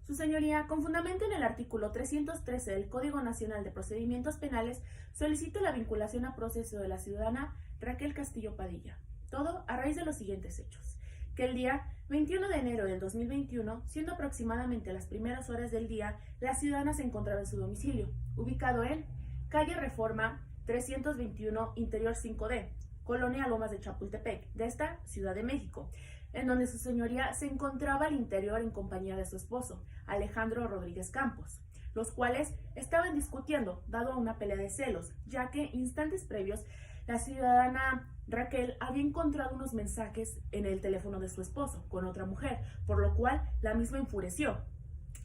Su señoría, con fundamento en el artículo 313 del Código Nacional de Procedimientos Penales, solicito la vinculación a proceso de la ciudadana Raquel Castillo Padilla. Todo a raíz de los siguientes hechos. Que el día 21 de enero del 2021, siendo aproximadamente las primeras horas del día, la ciudadana se encontraba en su domicilio, ubicado en calle Reforma 321, Interior 5D, Colonia Lomas de Chapultepec, de esta Ciudad de México, en donde su señoría se encontraba al interior en compañía de su esposo, Alejandro Rodríguez Campos, los cuales estaban discutiendo, dado a una pelea de celos, ya que instantes previos la ciudadana Raquel había encontrado unos mensajes en el teléfono de su esposo con otra mujer, por lo cual la misma enfureció.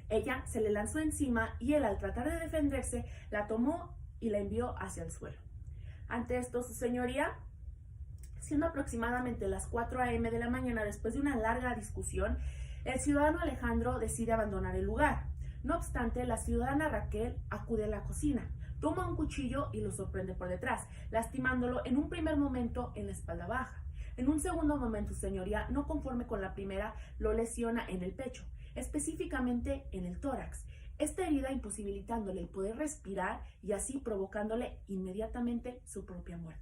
Ella se le lanzó encima y él, al tratar de defenderse, la tomó y la envió hacia el suelo. Ante esto, su señoría, siendo aproximadamente las 4 a.m. de la mañana, después de una larga discusión, el ciudadano Alejandro decide abandonar el lugar. No obstante, la ciudadana Raquel acude a la cocina, toma un cuchillo y lo sorprende por detrás, lastimándolo en un primer momento en la espalda baja. En un segundo momento, su señoría, no conforme con la primera, lo lesiona en el pecho, específicamente en el tórax. Esta herida imposibilitándole el poder respirar y así provocándole inmediatamente su propia muerte.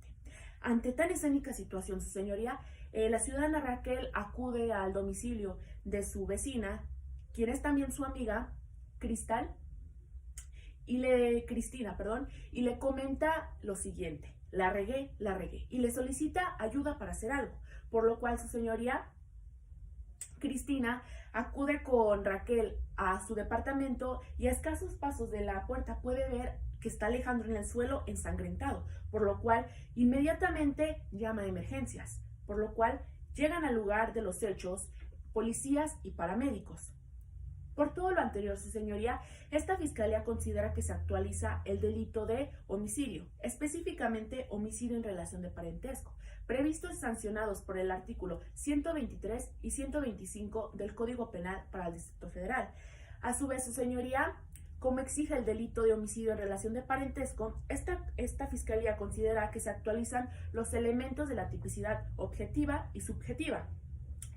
Ante tan escénica situación, su señoría, la ciudadana Raquel acude al domicilio de su vecina, quien es también su amiga, Cristina, y le comenta lo siguiente: la regué, y le solicita ayuda para hacer algo, por lo cual su señoría, Cristina, acude con Raquel a su departamento y a escasos pasos de la puerta puede ver que está Alejandro en el suelo ensangrentado, por lo cual inmediatamente llama a emergencias, por lo cual llegan al lugar de los hechos policías y paramédicos. Por todo lo anterior, su señoría, esta fiscalía considera que se actualiza el delito de homicidio, específicamente homicidio en relación de parentesco, previstos y sancionados por el artículo 123 y 125 del Código Penal para el Distrito Federal. A su vez, su señoría, como exige el delito de homicidio en relación de parentesco, esta fiscalía considera que se actualizan los elementos de la tipicidad objetiva y subjetiva.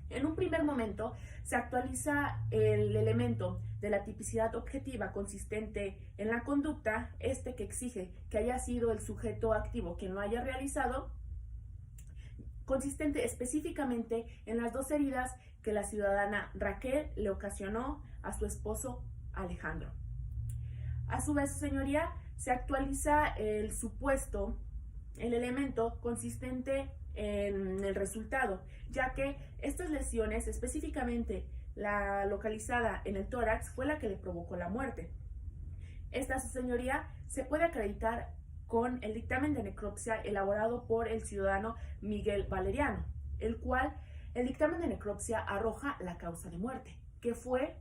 En un primer momento, se actualiza el elemento de la tipicidad objetiva consistente en la conducta, que exige que haya sido el sujeto activo quien lo haya realizado, consistente específicamente en las dos heridas que la ciudadana Raquel le ocasionó a su esposo Alejandro. A su vez, su señoría, se actualiza el elemento consistente en el resultado, ya que estas lesiones, específicamente la localizada en el tórax, fue la que le provocó la muerte. Esta, su señoría, se puede acreditar con el dictamen de necropsia elaborado por el ciudadano Miguel Valeriano, el cual el dictamen de necropsia arroja la causa de muerte, que fue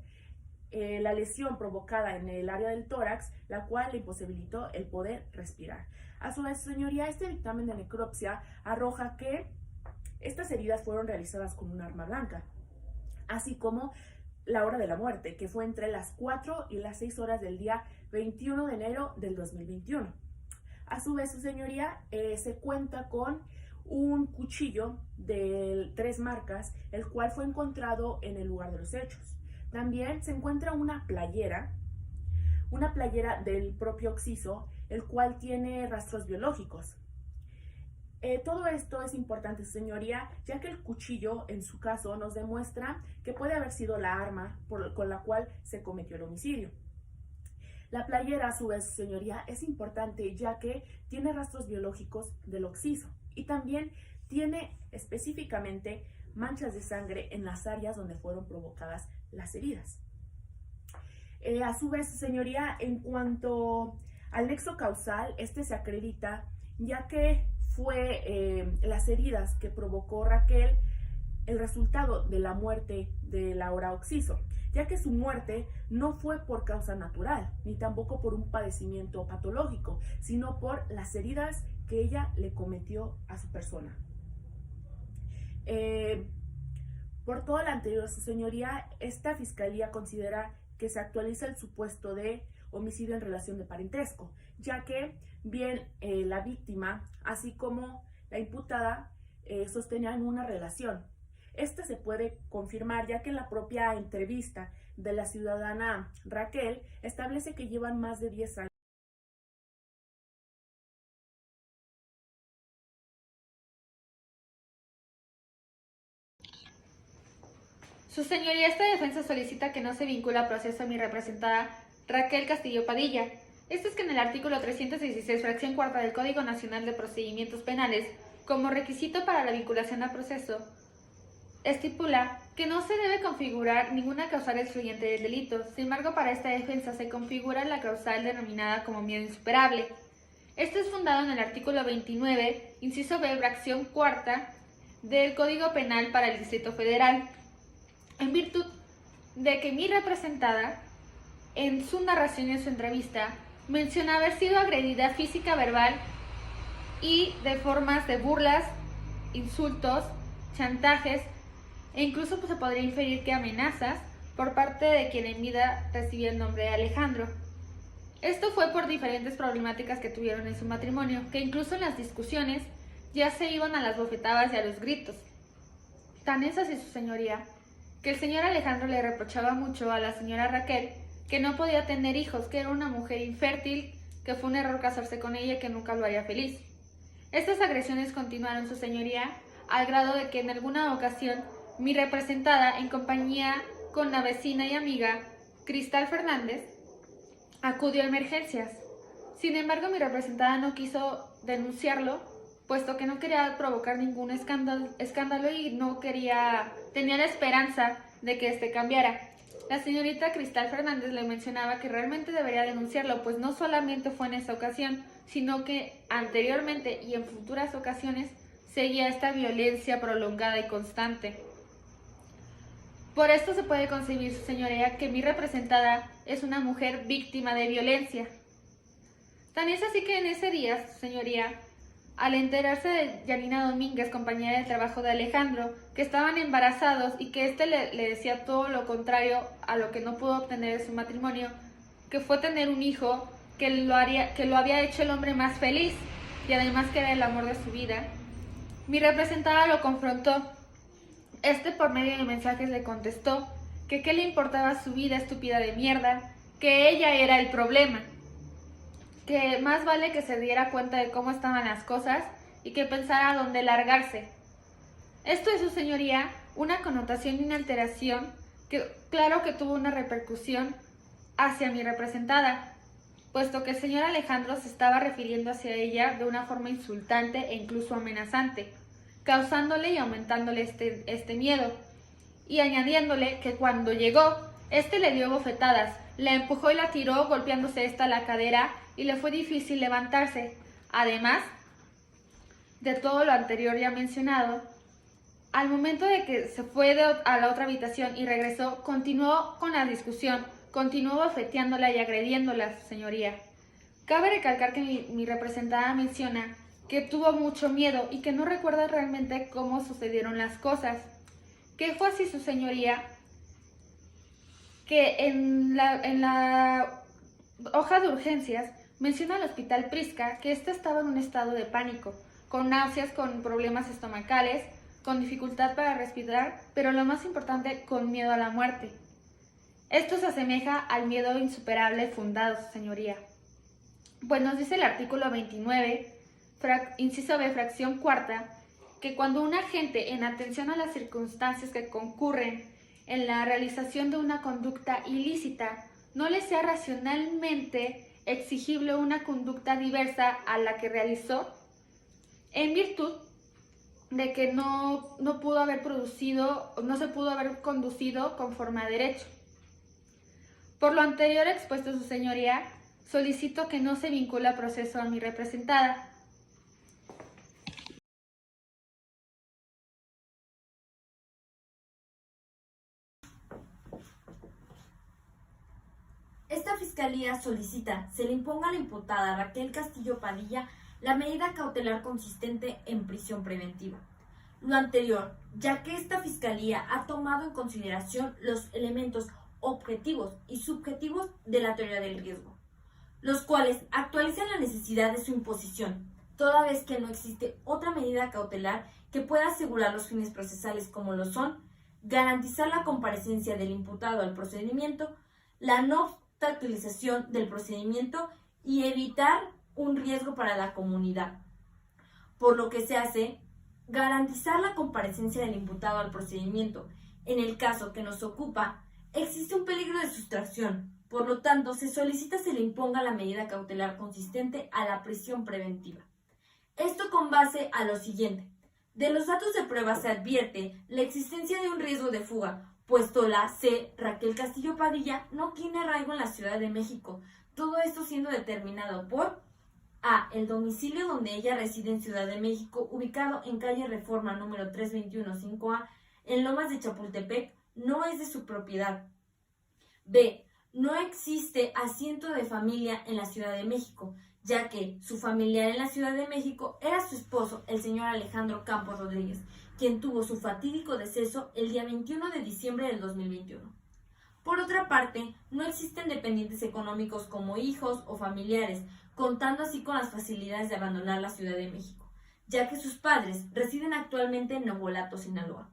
la lesión provocada en el área del tórax, la cual le imposibilitó el poder respirar. A su vez, señoría, este dictamen de necropsia arroja que estas heridas fueron realizadas con un arma blanca, así como la hora de la muerte, que fue entre las 4 y las 6 horas del día 21 de enero del 2021. A su vez, su señoría, se cuenta con un cuchillo de 3 marcas, el cual fue encontrado en el lugar de los hechos. También se encuentra una playera del propio occiso, el cual tiene rastros biológicos. Todo esto es importante, señoría, ya que el cuchillo, en su caso, nos demuestra que puede haber sido la arma con la cual se cometió el homicidio. La playera, a su vez, señoría, es importante ya que tiene rastros biológicos del occiso y también tiene específicamente manchas de sangre en las áreas donde fueron provocadas las heridas. A su vez, señoría, en cuanto al nexo causal, se acredita ya que fue las heridas que provocó Raquel el resultado de la muerte de Laura Occiso, ya que su muerte no fue por causa natural, ni tampoco por un padecimiento patológico, sino por las heridas que ella le cometió a su persona. Por todo lo anterior, su señoría, esta fiscalía considera que se actualiza el supuesto de homicidio en relación de parentesco, ya que bien la víctima, así como la imputada, sostenían una relación. Esta se puede confirmar ya que en la propia entrevista de la ciudadana Raquel establece que llevan más de 10 años. Su señoría, esta defensa solicita que no se vincula a proceso a mi representada Raquel Castillo Padilla. Esto es que en el artículo 316, fracción cuarta del Código Nacional de Procedimientos Penales, como requisito para la vinculación a proceso, estipula que no se debe configurar ninguna causal excluyente del delito. Sin embargo, para esta defensa se configura la causal denominada como miedo insuperable. Esto es fundado en el artículo 29, inciso B, fracción cuarta del Código Penal para el Distrito Federal, en virtud de que mi representada, en su narración y en su entrevista, menciona haber sido agredida física, verbal y de formas de burlas, insultos, chantajes e incluso se podría inferir que amenazas por parte de quien en vida recibía el nombre de Alejandro. Esto fue por diferentes problemáticas que tuvieron en su matrimonio, que incluso en las discusiones ya se iban a las bofetadas y a los gritos. Tan es así su señoría, que el señor Alejandro le reprochaba mucho a la señora Raquel que no podía tener hijos, que era una mujer infértil, que fue un error casarse con ella y que nunca lo haría feliz. Estas agresiones continuaron su señoría al grado de que en alguna ocasión mi representada, en compañía con la vecina y amiga Cristal Fernández, acudió a emergencias. Sin embargo, mi representada no quiso denunciarlo, puesto que no quería provocar ningún escándalo y tenía la esperanza de que este cambiara. La señorita Cristal Fernández le mencionaba que realmente debería denunciarlo, pues no solamente fue en esa ocasión, sino que anteriormente y en futuras ocasiones seguía esta violencia prolongada y constante. Por esto se puede concebir, su señoría, que mi representada es una mujer víctima de violencia. Tan es así que en ese día, su señoría, al enterarse de Yanina Domínguez, compañera de trabajo de Alejandro, que estaban embarazados y que éste le decía todo lo contrario a lo que no pudo obtener de su matrimonio, que fue tener un hijo que lo había hecho el hombre más feliz y además que era el amor de su vida, mi representada lo confrontó. Por medio de mensajes le contestó que qué le importaba su vida estúpida de mierda, que ella era el problema, que más vale que se diera cuenta de cómo estaban las cosas y que pensara a dónde largarse. Esto es, su señoría, una connotación y una alteración que claro que tuvo una repercusión hacia mi representada, puesto que el señor Alejandro se estaba refiriendo hacia ella de una forma insultante e incluso amenazante, causándole y aumentándole este miedo, y añadiéndole que cuando llegó, le dio bofetadas, la empujó y la tiró, golpeándose a la cadera, y le fue difícil levantarse. Además de todo lo anterior ya mencionado, al momento de que se fue a la otra habitación y regresó, continuó con la discusión, continuó bofeteándola y agrediéndola, su señoría. Cabe recalcar que mi representada menciona que tuvo mucho miedo y que no recuerda realmente cómo sucedieron las cosas. Que fue así, su señoría, que en la hoja de urgencias menciona al Hospital Prisca que estaba en un estado de pánico, con náuseas, con problemas estomacales, con dificultad para respirar, pero lo más importante, con miedo a la muerte. Esto se asemeja al miedo insuperable fundado, su señoría. Pues nos dice el artículo 29, inciso B, fracción cuarta, que cuando un agente, en atención a las circunstancias que concurren en la realización de una conducta ilícita, no le sea racionalmente exigible una conducta diversa a la que realizó, en virtud de que no se pudo haber conducido conforme a derecho. Por lo anterior expuesto, su señoría, solicito que no se vincule a proceso a mi representada. Esta fiscalía solicita se le imponga a la imputada Raquel Castillo Padilla la medida cautelar consistente en prisión preventiva. Lo anterior, ya que esta fiscalía ha tomado en consideración los elementos objetivos y subjetivos de la teoría del riesgo, los cuales actualizan la necesidad de su imposición, toda vez que no existe otra medida cautelar que pueda asegurar los fines procesales como lo son garantizar la comparecencia del imputado al procedimiento, la no obstaculización del procedimiento y evitar un riesgo para la comunidad. Por lo que se hace garantizar la comparecencia del imputado al procedimiento. En el caso que nos ocupa, existe un peligro de sustracción, por lo tanto, se solicita se le imponga la medida cautelar consistente a la prisión preventiva. Esto con base a lo siguiente. De los datos de prueba se advierte la existencia de un riesgo de fuga, puesto la C. Raquel Castillo Padilla no tiene arraigo en la Ciudad de México, todo esto siendo determinado por A. El domicilio donde ella reside en Ciudad de México, ubicado en calle Reforma número 321 5A, en Lomas de Chapultepec, no es de su propiedad. B. No existe asiento de familia en la Ciudad de México, ya que su familiar en la Ciudad de México era su esposo, el señor Alejandro Campos Rodríguez, quien tuvo su fatídico deceso el día 21 de diciembre del 2021. Por otra parte, no existen dependientes económicos como hijos o familiares, contando así con las facilidades de abandonar la Ciudad de México, ya que sus padres residen actualmente en Nogolato, Sinaloa.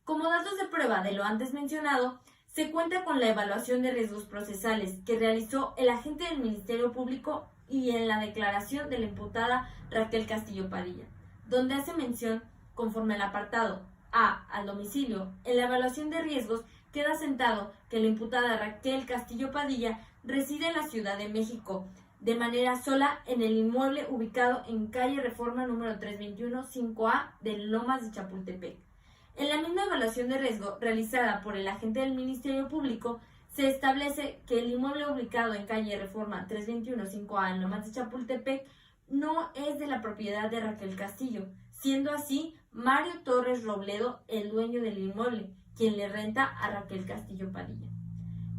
Como datos de prueba de lo antes mencionado, se cuenta con la evaluación de riesgos procesales que realizó el agente del Ministerio Público y en la declaración de la imputada Raquel Castillo Padilla, donde hace mención, conforme al apartado A, al domicilio, en la evaluación de riesgos queda sentado que la imputada Raquel Castillo Padilla reside en la Ciudad de México, de manera sola en el inmueble ubicado en calle Reforma número 321 5A de Lomas de Chapultepec. En la misma evaluación de riesgo realizada por el agente del Ministerio Público, se establece que el inmueble ubicado en calle Reforma 321 5A en Lomas de Chapultepec no es de la propiedad de Raquel Castillo, siendo así Mario Torres Robledo el dueño del inmueble, quien le renta a Raquel Castillo Padilla.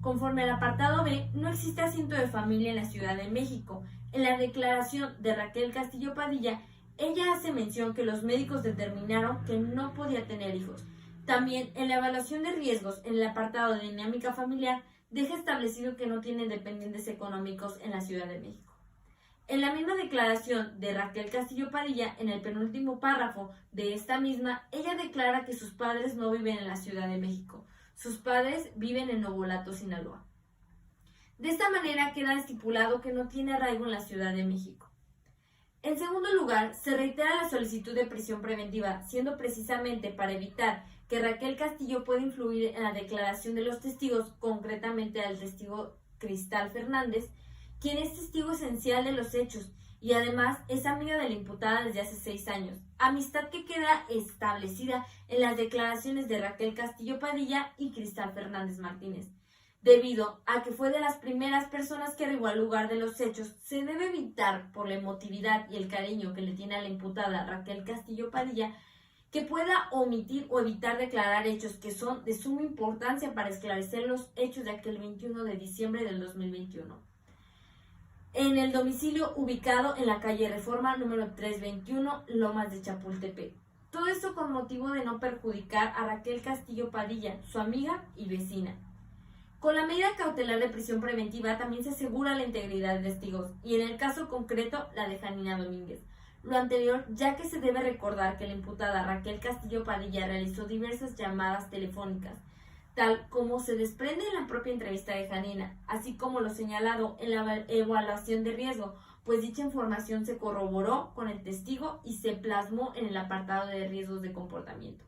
Conforme al apartado B, no existe asiento de familia en la Ciudad de México. En la declaración de Raquel Castillo Padilla, ella hace mención que los médicos determinaron que no podía tener hijos. También en la evaluación de riesgos, en el apartado de dinámica familiar, deja establecido que no tiene dependientes económicos en la Ciudad de México. En la misma declaración de Raquel Castillo Padilla, en el penúltimo párrafo de esta misma, ella declara que sus padres no viven en la Ciudad de México. Sus padres viven en Nogolato, Sinaloa. De esta manera queda estipulado que no tiene arraigo en la Ciudad de México. En segundo lugar, se reitera la solicitud de prisión preventiva, siendo precisamente para evitar que Raquel Castillo pueda influir en la declaración de los testigos, concretamente al testigo Cristal Fernández, quien es testigo esencial de los hechos y además es amiga de la imputada desde hace 6 años, amistad que queda establecida en las declaraciones de Raquel Castillo Padilla y Cristal Fernández Martínez. Debido a que fue de las primeras personas que arribó al lugar de los hechos, se debe evitar, por la emotividad y el cariño que le tiene a la imputada Raquel Castillo Padilla, que pueda omitir o evitar declarar hechos que son de suma importancia para esclarecer los hechos de aquel 21 de diciembre del 2021. En el domicilio ubicado en la calle Reforma número 321, Lomas de Chapultepec. Todo esto con motivo de no perjudicar a Raquel Castillo Padilla, su amiga y vecina. Con la medida cautelar de prisión preventiva también se asegura la integridad de testigos y en el caso concreto la de Janina Domínguez. Lo anterior, ya que se debe recordar que la imputada Raquel Castillo Padilla realizó diversas llamadas telefónicas, tal como se desprende en la propia entrevista de Janina, así como lo señalado en la evaluación de riesgo, pues dicha información se corroboró con el testigo y se plasmó en el apartado de riesgos de comportamiento.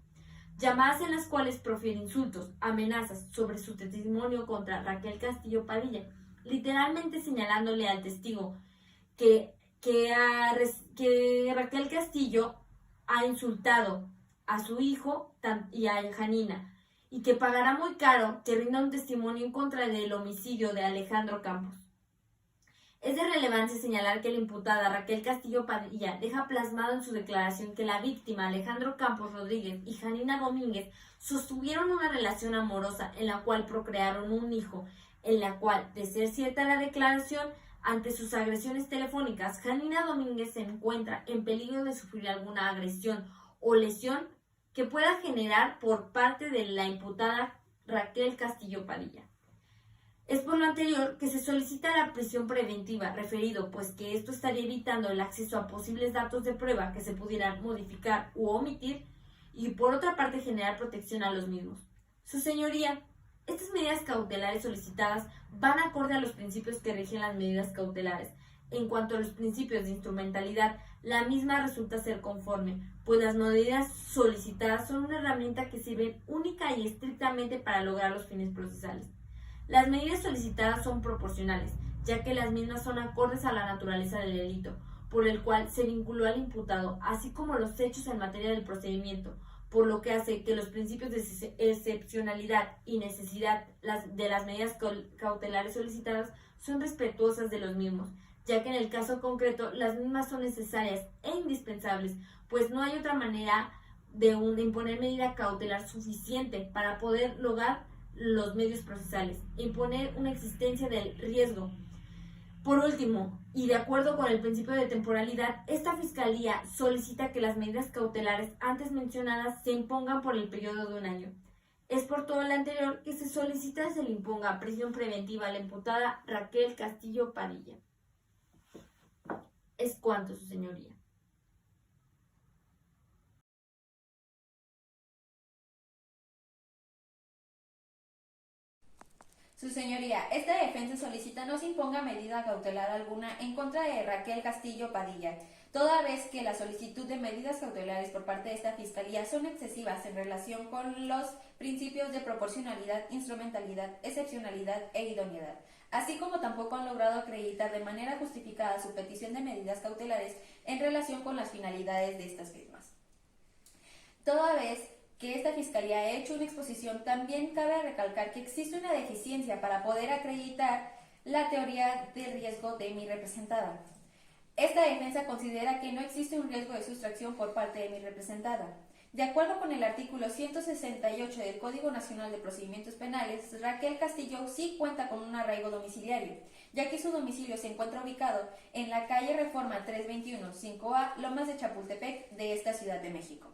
Llamadas en las cuales profiere insultos, amenazas sobre su testimonio contra Raquel Castillo Padilla, literalmente señalándole al testigo que Raquel Castillo ha insultado a su hijo y a Janina, y que pagará muy caro que rinda un testimonio en contra del homicidio de Alejandro Campos. Es de relevancia señalar que la imputada Raquel Castillo Padilla deja plasmado en su declaración que la víctima Alejandro Campos Rodríguez y Janina Domínguez sostuvieron una relación amorosa en la cual procrearon un hijo, en la cual, de ser cierta la declaración, ante sus agresiones telefónicas, Janina Domínguez se encuentra en peligro de sufrir alguna agresión o lesión que pueda generar por parte de la imputada Raquel Castillo Padilla. Es por lo anterior que se solicita la prisión preventiva, referido pues que esto estaría evitando el acceso a posibles datos de prueba que se pudieran modificar u omitir y por otra parte generar protección a los mismos. Su señoría, estas medidas cautelares solicitadas van acorde a los principios que rigen las medidas cautelares. En cuanto a los principios de instrumentalidad, la misma resulta ser conforme, pues las medidas solicitadas son una herramienta que sirve única y estrictamente para lograr los fines procesales. Las medidas solicitadas son proporcionales, ya que las mismas son acordes a la naturaleza del delito, por el cual se vinculó al imputado, así como los hechos en materia del procedimiento, por lo que hace que los principios de excepcionalidad y necesidad de las medidas cautelares solicitadas son respetuosas de los mismos, ya que en el caso concreto las mismas son necesarias e indispensables, pues no hay otra manera de imponer medida cautelar suficiente para poder lograr los medios procesales, imponer una existencia del riesgo. Por último, y de acuerdo con el principio de temporalidad, esta Fiscalía solicita que las medidas cautelares antes mencionadas se impongan por el periodo de un año. Es por todo lo anterior que se solicita se le imponga prisión preventiva a la imputada Raquel Castillo Padilla. Es cuanto, su señoría. Su señoría, esta defensa solicita no se imponga medida cautelar alguna en contra de Raquel Castillo Padilla, toda vez que la solicitud de medidas cautelares por parte de esta Fiscalía son excesivas en relación con los principios de proporcionalidad, instrumentalidad, excepcionalidad e idoneidad, así como tampoco han logrado acreditar de manera justificada su petición de medidas cautelares en relación con las finalidades de estas mismas. Toda vez que esta Fiscalía ha hecho una exposición, también cabe recalcar que existe una deficiencia para poder acreditar la teoría del riesgo de mi representada. Esta defensa considera que no existe un riesgo de sustracción por parte de mi representada. De acuerdo con el artículo 168 del Código Nacional de Procedimientos Penales, Raquel Castillo sí cuenta con un arraigo domiciliario, ya que su domicilio se encuentra ubicado en la calle Reforma 321, 5A, Lomas de Chapultepec, de esta Ciudad de México.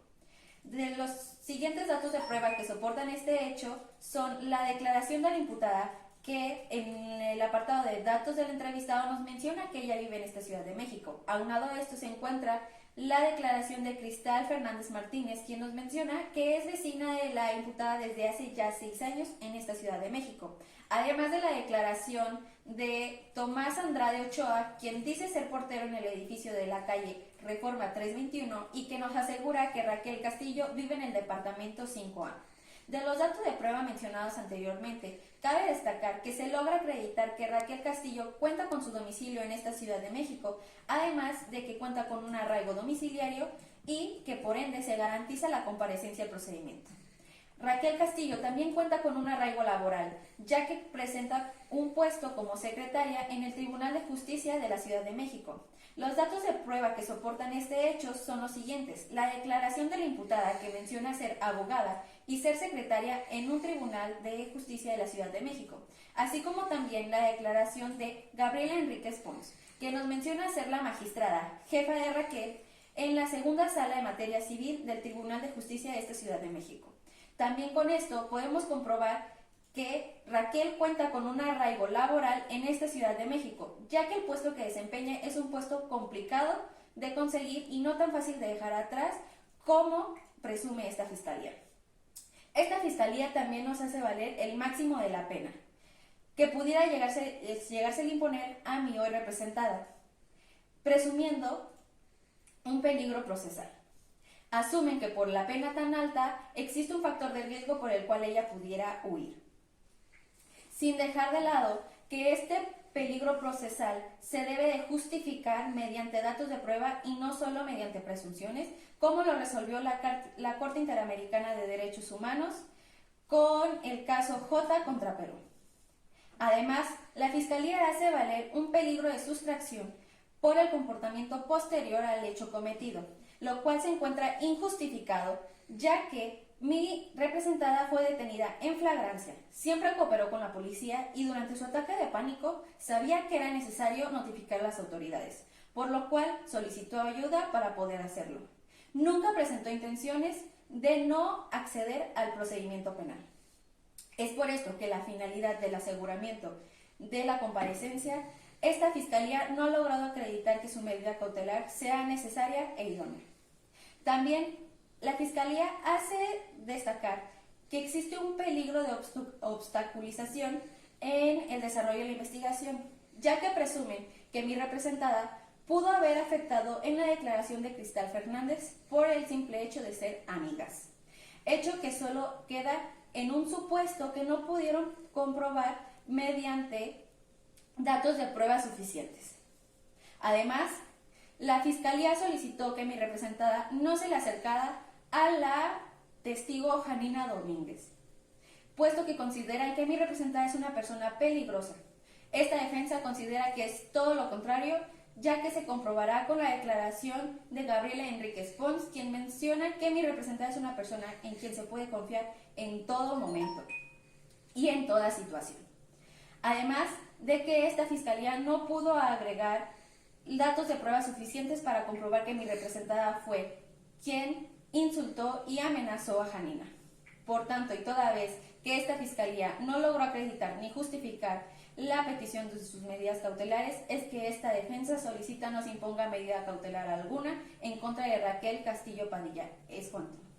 De los siguientes datos de prueba que soportan este hecho son la declaración de la imputada, que en el apartado de datos del entrevistado nos menciona que ella vive en esta Ciudad de México. Aunado a esto se encuentra la declaración de Cristal Fernández Martínez, quien nos menciona que es vecina de la imputada desde hace ya 6 años en esta Ciudad de México. Además de la declaración de Tomás Andrade Ochoa, quien dice ser portero en el edificio de la calle Reforma 321 y que nos asegura que Raquel Castillo vive en el departamento 5A. De los datos de prueba mencionados anteriormente, cabe destacar que se logra acreditar que Raquel Castillo cuenta con su domicilio en esta Ciudad de México, además de que cuenta con un arraigo domiciliario y que por ende se garantiza la comparecencia al procedimiento. Raquel Castillo también cuenta con un arraigo laboral, ya que presenta un puesto como secretaria en el Tribunal de Justicia de la Ciudad de México. Los datos de prueba que soportan este hecho son los siguientes: la declaración de la imputada, que menciona ser abogada y ser secretaria en un Tribunal de Justicia de la Ciudad de México, así como también la declaración de Gabriela Enríquez Pons, que nos menciona ser la magistrada, jefa de Raquel, en la segunda sala de materia civil del Tribunal de Justicia de esta Ciudad de México. También con esto podemos comprobar que Raquel cuenta con un arraigo laboral en esta Ciudad de México, ya que el puesto que desempeña es un puesto complicado de conseguir y no tan fácil de dejar atrás como presume esta Fiscalía. Esta Fiscalía también nos hace valer el máximo de la pena, que pudiera llegarse a imponer a mi hoy representada, presumiendo un peligro procesal. Asumen que por la pena tan alta existe un factor de riesgo por el cual ella pudiera huir, sin dejar de lado que este peligro procesal se debe de justificar mediante datos de prueba y no solo mediante presunciones, como lo resolvió la Corte Interamericana de Derechos Humanos con el caso J contra Perú. Además, la Fiscalía hace valer un peligro de sustracción por el comportamiento posterior al hecho cometido, lo cual se encuentra injustificado, ya que mi representada fue detenida en flagrancia, siempre cooperó con la policía y durante su ataque de pánico sabía que era necesario notificar a las autoridades, por lo cual solicitó ayuda para poder hacerlo. Nunca presentó intenciones de no acceder al procedimiento penal. Es por esto que la finalidad del aseguramiento de la comparecencia, esta Fiscalía no ha logrado acreditar que su medida cautelar sea necesaria e idónea. También, la Fiscalía hace destacar que existe un peligro de obstaculización en el desarrollo de la investigación, ya que presumen que mi representada pudo haber afectado en la declaración de Cristal Fernández por el simple hecho de ser amigas, hecho que solo queda en un supuesto que no pudieron comprobar mediante datos de prueba suficientes. Además, la Fiscalía solicitó que mi representada no se le acercara a la testigo Janina Domínguez, puesto que consideran que mi representada es una persona peligrosa. Esta defensa considera que es todo lo contrario, ya que se comprobará con la declaración de Gabriela Enríquez Pons, quien menciona que mi representada es una persona en quien se puede confiar en todo momento y en toda situación. Además de que esta Fiscalía no pudo agregar datos de prueba suficientes para comprobar que mi representada fue quien insultó y amenazó a Janina. Por tanto, y toda vez que esta Fiscalía no logró acreditar ni justificar la petición de sus medidas cautelares, es que esta defensa solicita no se imponga medida cautelar alguna en contra de Raquel Castillo Padilla. Es cuanto.